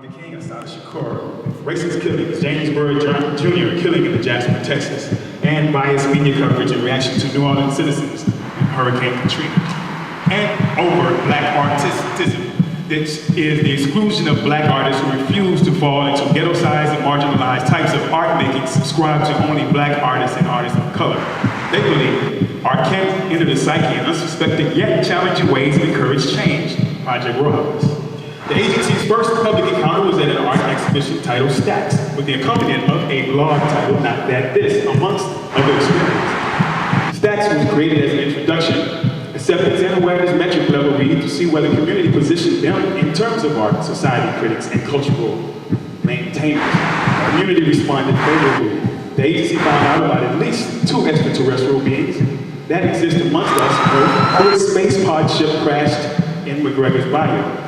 Martin Luther King and Assata Shakur, racist killings, James Byrd Jr. killing in Jasper, Texas, and biased media coverage in reaction to New Orleans citizens in Hurricane Katrina, and over black artism. This is the exclusion of black artists who refuse to fall into ghetto-sized and marginalized types of art making subscribed to only black artists and artists of color. They believe art can enter the psyche in unsuspecting yet challenging ways and encourage change. Project Robbins. The agency's first public encounter was at an art exhibition titled Stacks, with the accompaniment of a blog titled Not That This, amongst other experiences. Stacks was created as an introduction, acceptance, and awareness metric level read to see whether community positioned them in terms of art, society critics, and cultural maintainers. The community responded favorably. The agency found out about at least 2 extraterrestrial beings that exist amongst us, where a space pod ship crashed in McGregor's Bayou.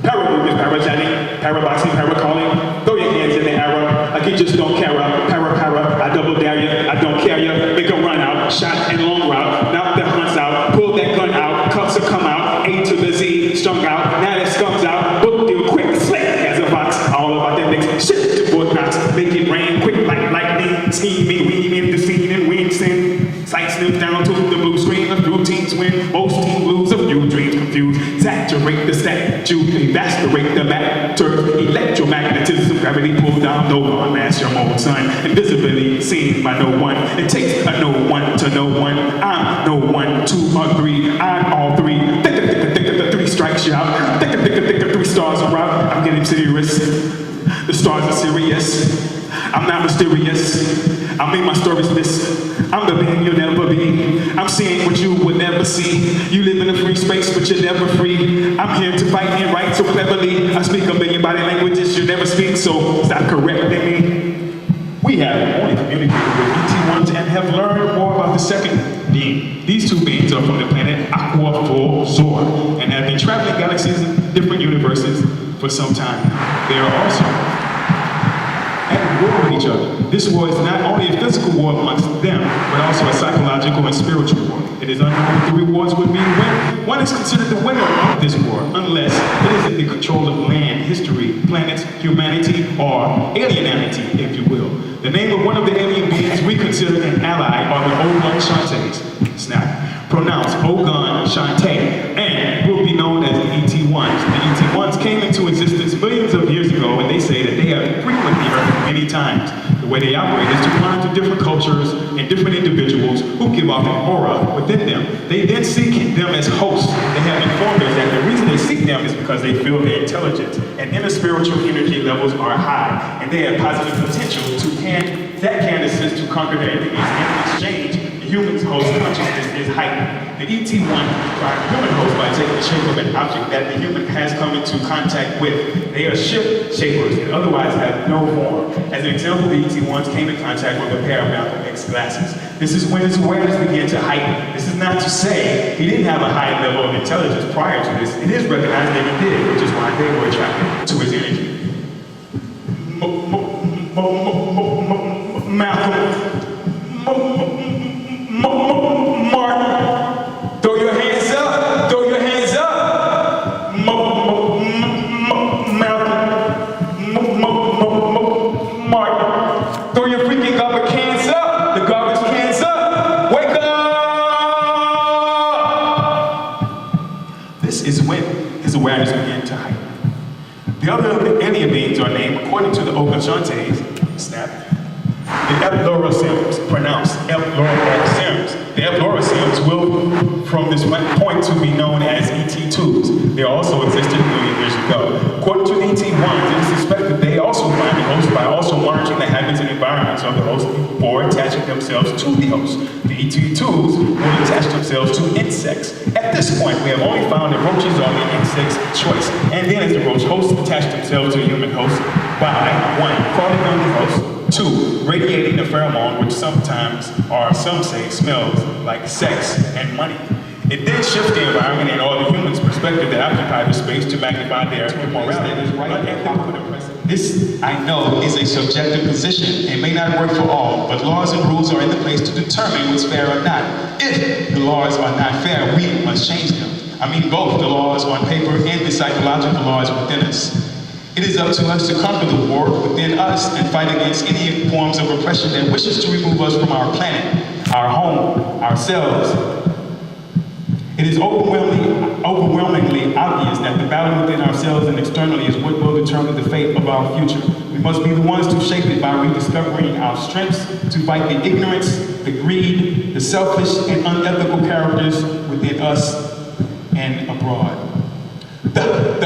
Para-movement, para-jetting, para-boxing, para-calling, throw your hands in the air, like you just don't care, para-para, I double dare you, I don't care you, make a run out, shot and long route, knock the hunts out, pull that gun out, cuffs will come out, A to the Z, strung out, now that scums out, book you quick, slick as a box, all about that next shit to Fort Knox, make it rain quick like lightning, scheming, weaving, deceiving, wincing, sights them down to the blue screen, a few teams win, most team lose, a few dreams confused, saturate the statue, evaporate the matter, electromagnetism, gravity pull down, no one, mass your own sun, invisibility seen by no one, it takes a no one to no one, I'm no 1, 2, or 3, I'm all 3, the 3 strikes you out, the 3 stars are out, I'm getting serious, the stars are serious, I'm not mysterious, I make my stories list. I'm the man you'll never be. I'm seeing what you would never see. You live in a free space, but you're never free. I'm here to fight and write so cleverly. I speak 1 million body languages you never speak, so stop correcting me. We have only communicated with ET1s and have learned more about the second being. These 2 beings are from the planet Aqua Full Zor and have been traveling galaxies in different universes for some time. They are also at war with each other. This war is not only a physical war amongst them, but also a psychological and spiritual war. It is unknown what the rewards would be when one is considered the winner of this war, unless it is in the control of land, history, planets, humanity, or alienity, if you will. The name of one of the alien beings we consider an ally are the Ogun Shantays. Snap. Pronounced Ogun Shantay, and will be known as the ET1s. The ET1s came into existence millions of years ago, and they say that they have frequently heard many times. The way they operate is to fly to different cultures and different individuals who give off an aura within them. They then seek them as hosts. They have informed us that the reason they seek them is because they feel their intelligence and inner spiritual energy levels are high, and they have positive potential that can assist to conquer their enemies. In exchange, the human's host consciousness is heightened. The ET1 acquire human host by taking the shape of an object that the human has come into contact with. They are shift shapers and otherwise have no form. As an example, the ET1s came in contact with a pair of Malcolm X glasses. This is when his awareness began to heighten. This is not to say he didn't have a high level of intelligence prior to this. It is recognized that he did, which is why they were attracted to his energy. Malcolm. Martin, throw your hands up, throw your hands up. Malcolm, Martin, throw your freaking garbage cans up, the garbage cans up, wake up. This is when his awareness began to heighten. The other alien beings are named according to the Ogunshantay's, snap. The F-Lorasims, pronounced F-Lorasims. The F-Lorasims will, from this point, to be known as ET2s. They also existed a million years ago. According to the ET1s, it is suspected they also find the host by also monitoring the habits and environments of the host before attaching themselves to the host. The ET2s will attach themselves to insects. At this point, we have only found that roaches are the insect's choice. And then as the roach hosts attach themselves to a human host by 1, crawling on the host, 2, radiating the pheromone, which sometimes, or some say, smells like sex and money. It then shifts the environment and all the humans' perspective that occupy the space to magnify their morality. This, I know, is a subjective position and may not work for all, but laws and rules are in the place to determine what's fair or not. If the laws are not fair, we must change them. I mean both the laws on paper and the psychological laws within us. If It is up to us to conquer the war within us and fight against any forms of oppression that wishes to remove us from our planet, our home, ourselves. It is overwhelmingly obvious that the battle within ourselves and externally is what will determine the fate of our future. We must be the ones to shape it by rediscovering our strengths to fight the ignorance, the greed, the selfish and unethical characters within us and abroad. The